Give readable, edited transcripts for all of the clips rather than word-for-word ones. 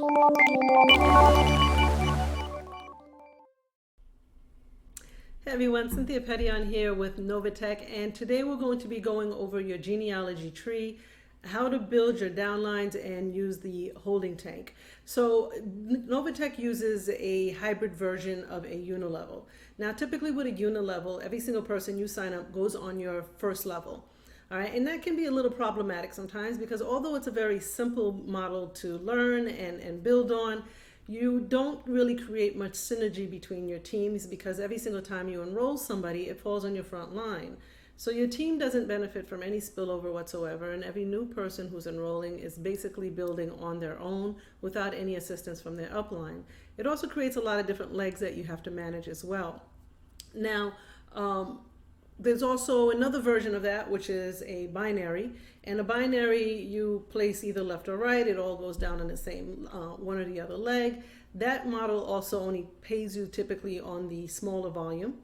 Hey everyone, Cynthia Pettion here with NovaTech, and today we're going to be going over your genealogy tree, how to build your downlines and use the holding tank. So NovaTech uses a hybrid version of a unilevel. Now typically with a unilevel, every single person you sign up goes on your first level. All right, and that can be a little problematic sometimes because although it's a very simple model to learn and build on, you don't really create much synergy between your teams because every single time you enroll somebody, it falls on your front line. So your team doesn't benefit from any spillover whatsoever, and every new person who's enrolling is basically building on their own without any assistance from their upline. It also creates a lot of different legs that you have to manage as well. Now, there's also another version of that, which is a binary. And a binary, you place either left or right. It all goes down in the same one or the other leg. That model also only pays you typically on the smaller volume.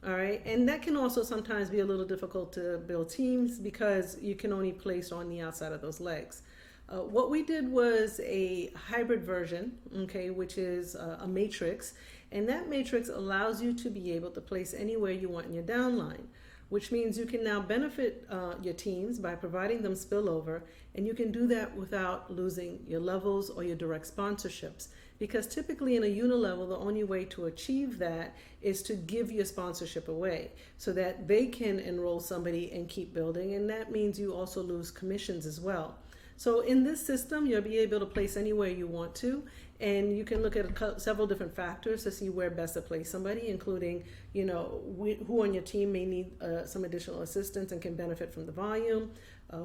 All right, and that can also sometimes be a little difficult to build teams because you can only place on the outside of those legs. What we did was a hybrid version, okay, which is a matrix, and that matrix allows you to be able to place anywhere you want in your downline, which means you can now benefit your teams by providing them spillover, and you can do that without losing your levels or your direct sponsorships. Because typically in a unilevel, the only way to achieve that is to give your sponsorship away so that they can enroll somebody and keep building, and that means you also lose commissions as well. So in this system, you'll be able to place anywhere you want to, and you can look at several different factors to see where best to place somebody, including, you know, who on your team may need some additional assistance and can benefit from the volume,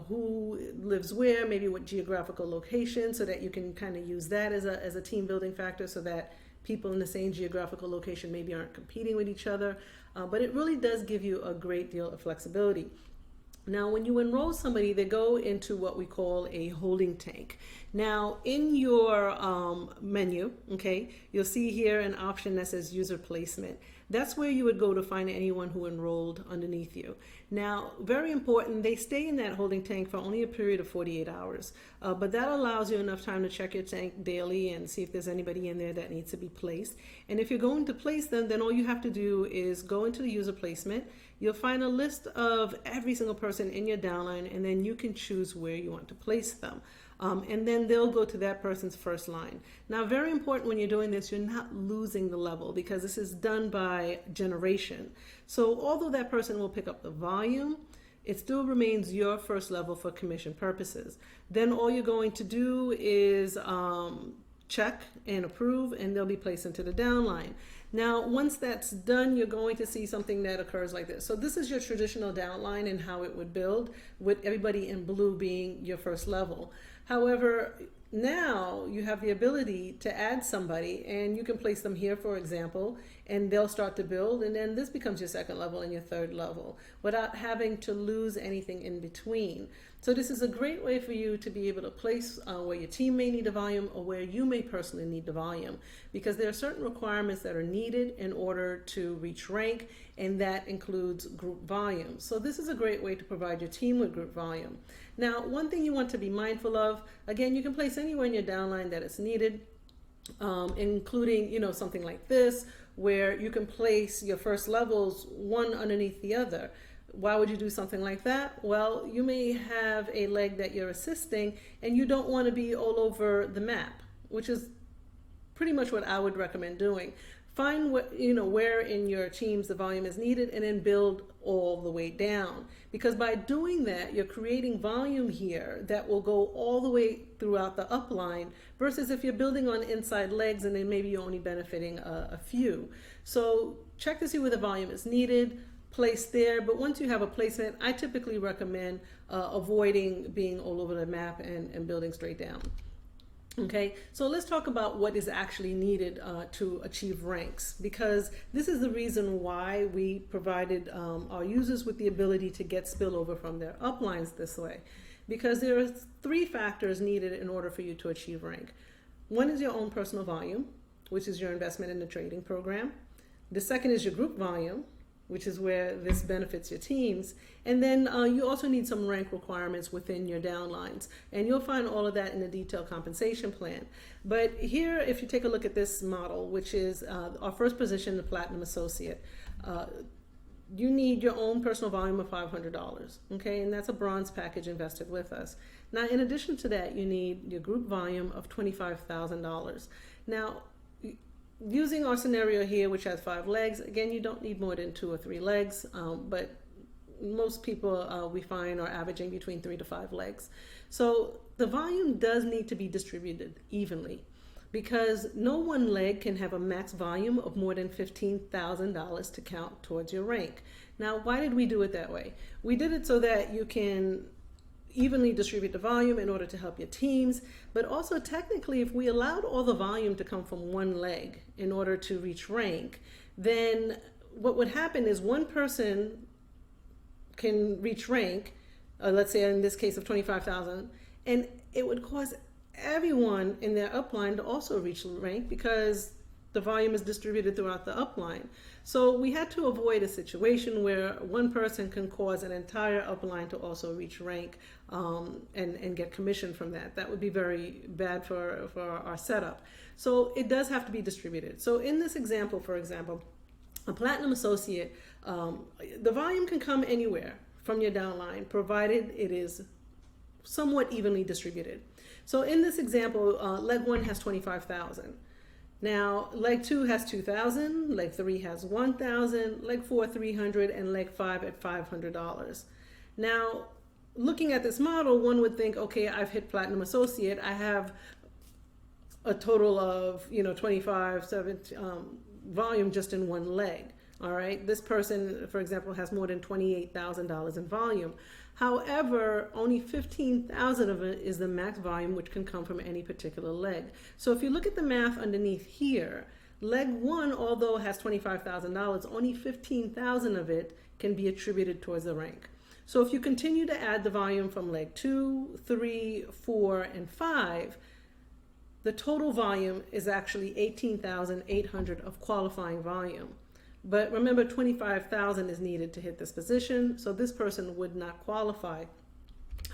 who lives where, maybe what geographical location, so that you can kind of use that as a team building factor so that people in the same geographical location maybe aren't competing with each other. But it really does give you a great deal of flexibility. Now, when you enroll somebody, they go into what we call a holding tank. Now, in your menu, okay, you'll see here an option that says user placement. That's where you would go to find anyone who enrolled underneath you. Now, very important, they stay in that holding tank for only a period of 48 hours, but that allows you enough time to check your tank daily and see if there's anybody in there that needs to be placed. And if you're going to place them, then all you have to do is go into the user placement. You'll find a list of every single person in your downline, and then you can choose where you want to place them. And then they'll go to that person's first line. Now, very important when you're doing this, you're not losing the level because this is done by generation. So although that person will pick up the volume, it still remains your first level for commission purposes. Then all you're going to do is check and approve, and they'll be placed into the downline. Now, once that's done, you're going to see something that occurs like this. So this is your traditional downline and how it would build, with everybody in blue being your first level. However, now you have the ability to add somebody, and you can place them here, for example, and they'll start to build, and then this becomes your second level and your third level without having to lose anything in between. So this is a great way for you to be able to place where your team may need the volume or where you may personally need the volume, because there are certain requirements that are needed in order to reach rank, and that includes group volume. So this is a great way to provide your team with group volume. Now, one thing you want to be mindful of, again, you can place anywhere in your downline that it's needed, including, you know, something like this, where you can place your first levels one underneath the other. Why would you do something like that? Well, you may have a leg that you're assisting and you don't want to be all over the map, which is pretty much what I would recommend doing. Find what, you know, where in your teams the volume is needed, and then build all the way down. Because by doing that, you're creating volume here that will go all the way throughout the upline, versus if you're building on inside legs and then maybe you're only benefiting a few. So check to see where the volume is needed, place there, but once you have a placement, I typically recommend avoiding being all over the map and building straight down. Okay, so let's talk about what is actually needed to achieve ranks, because this is the reason why we provided our users with the ability to get spillover from their uplines this way, because there are 3 factors needed in order for you to achieve rank. One is your own personal volume, which is your investment in the trading program. The second is your group volume, which is where this benefits your teams. And then you also need some rank requirements within your downlines. And you'll find all of that in the detailed compensation plan. But here, if you take a look at this model, which is our first position, the Platinum Associate, you need your own personal volume of $500, okay? And that's a bronze package invested with us. Now, in addition to that, you need your group volume of $25,000. Now, using our scenario here, which has 5 legs, again, you don't need more than 2 or 3 legs, but most people we find are averaging between 3 to 5 legs. So the volume does need to be distributed evenly, because no one leg can have a max volume of more than $15,000 to count towards your rank. Now, why did we do it that way? We did it so that you can evenly distribute the volume in order to help your teams, but also technically, if we allowed all the volume to come from one leg in order to reach rank, then what would happen is one person can reach rank, let's say in this case of 25,000, and it would cause everyone in their upline to also reach rank because the volume is distributed throughout the upline. So we had to avoid a situation where one person can cause an entire upline to also reach rank and get commission from that. That would be very bad for our setup. So it does have to be distributed. So in this example, for example, a Platinum Associate, the volume can come anywhere from your downline, provided it is somewhat evenly distributed. So in this example, leg 1 has 25,000. Now, leg 2 has 2,000, leg 3 has 1,000, leg 4, 300, and leg 5 at $500. Now, looking at this model, one would think, okay, I've hit Platinum Associate. I have a total of, 25, volume just in one leg. All right, this person, for example, has more than $28,000 in volume. However, only 15,000 of it is the max volume, which can come from any particular leg. So if you look at the math underneath here, leg 1, although has $25,000, only 15,000 of it can be attributed towards the rank. So if you continue to add the volume from leg 2, 3, 4, and 5, the total volume is actually 18,800 of qualifying volume. But remember, 25,000 is needed to hit this position, so this person would not qualify.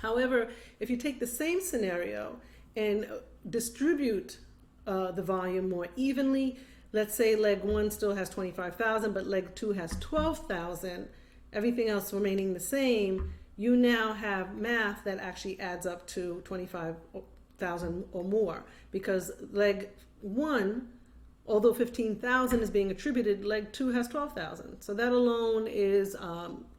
However, if you take the same scenario and distribute the volume more evenly, let's say leg 1 still has 25,000, but leg 2 has 12,000, everything else remaining the same, you now have math that actually adds up to 25,000 or more, because leg 1, although 15,000 is being attributed, leg 2 has 12,000. So that alone is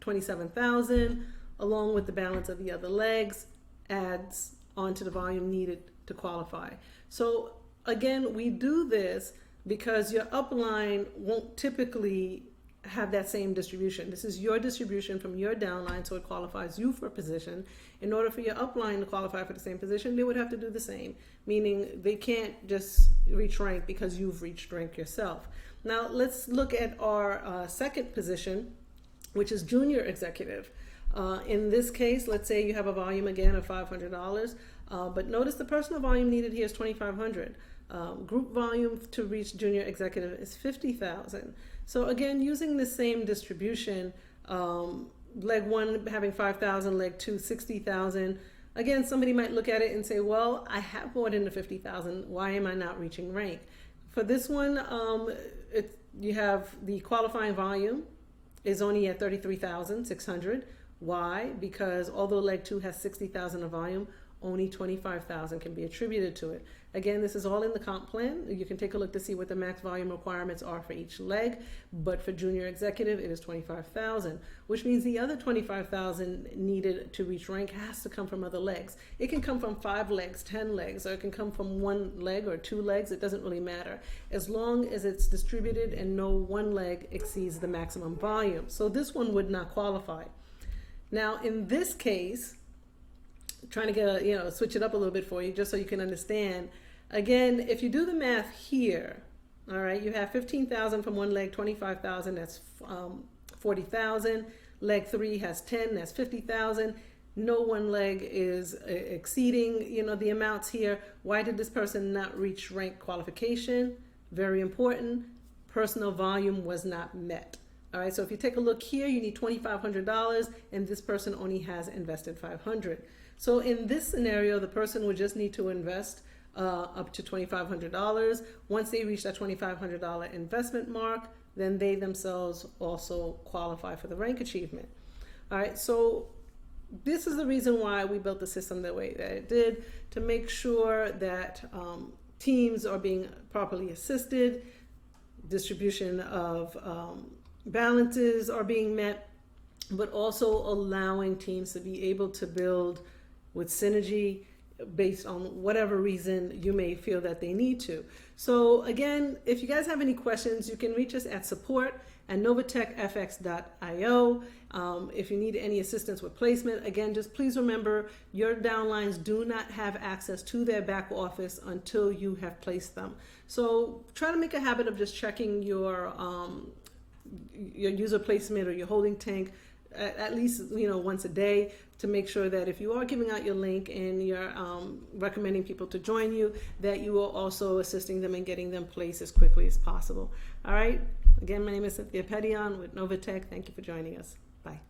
27,000, along with the balance of the other legs, adds onto the volume needed to qualify. So again, we do this because your upline won't typically have that same distribution. This is your distribution from your downline, so it qualifies you for a position. In order for your upline to qualify for the same position, they would have to do the same, meaning they can't just reach rank because you've reached rank yourself. Now let's look at our second position, which is junior executive. In this case, let's say you have a volume again of $500, but notice the personal volume needed here is $2,500. Group volume to reach junior executive is 50,000. So again, using the same distribution, leg 1 having 5,000, leg 2 60,000. Again, somebody might look at it and say, well, I have more than the 50,000. Why am I not reaching rank? For this one, you have the qualifying volume is only at 33,600. Why? Because although leg 2 has 60,000 of volume, only 25,000 can be attributed to it. Again, this is all in the comp plan. You can take a look to see what the max volume requirements are for each leg, but for junior executive, it is 25,000, which means the other 25,000 needed to reach rank has to come from other legs. It can come from 5 legs, 10 legs, or it can come from 1 leg or 2 legs. It doesn't really matter, as long as it's distributed and no one leg exceeds the maximum volume. So this one would not qualify. Now, in this case, trying to get switch it up a little bit for you just so you can understand. Again, if you do the math here, all right, you have 15,000 from one leg, 25,000, that's 40,000. Leg 3 has 10, that's 50,000. No one leg is exceeding the amounts here. Why did this person not reach rank qualification? Very important. Personal volume was not met. All right, so if you take a look here, you need $2,500 and this person only has invested $500. So in this scenario, the person would just need to invest up to $2,500. Once they reach that $2,500 investment mark, then they themselves also qualify for the rank achievement. All right, so this is the reason why we built the system the way that it did, to make sure that teams are being properly assisted, distribution of balances are being met, but also allowing teams to be able to build with synergy based on whatever reason you may feel that they need to. So again, if you guys have any questions, you can reach us at support@novatechfx.io. If you need any assistance with placement, again, just please remember your downlines do not have access to their back office until you have placed them. So try to make a habit of just checking your user placement or your holding tank at least once a day, to make sure that if you are giving out your link and you're recommending people to join you, that you are also assisting them and getting them placed as quickly as possible. All right, again, my name is Cynthia Petian with NovaTech. Thank you for joining us. Bye.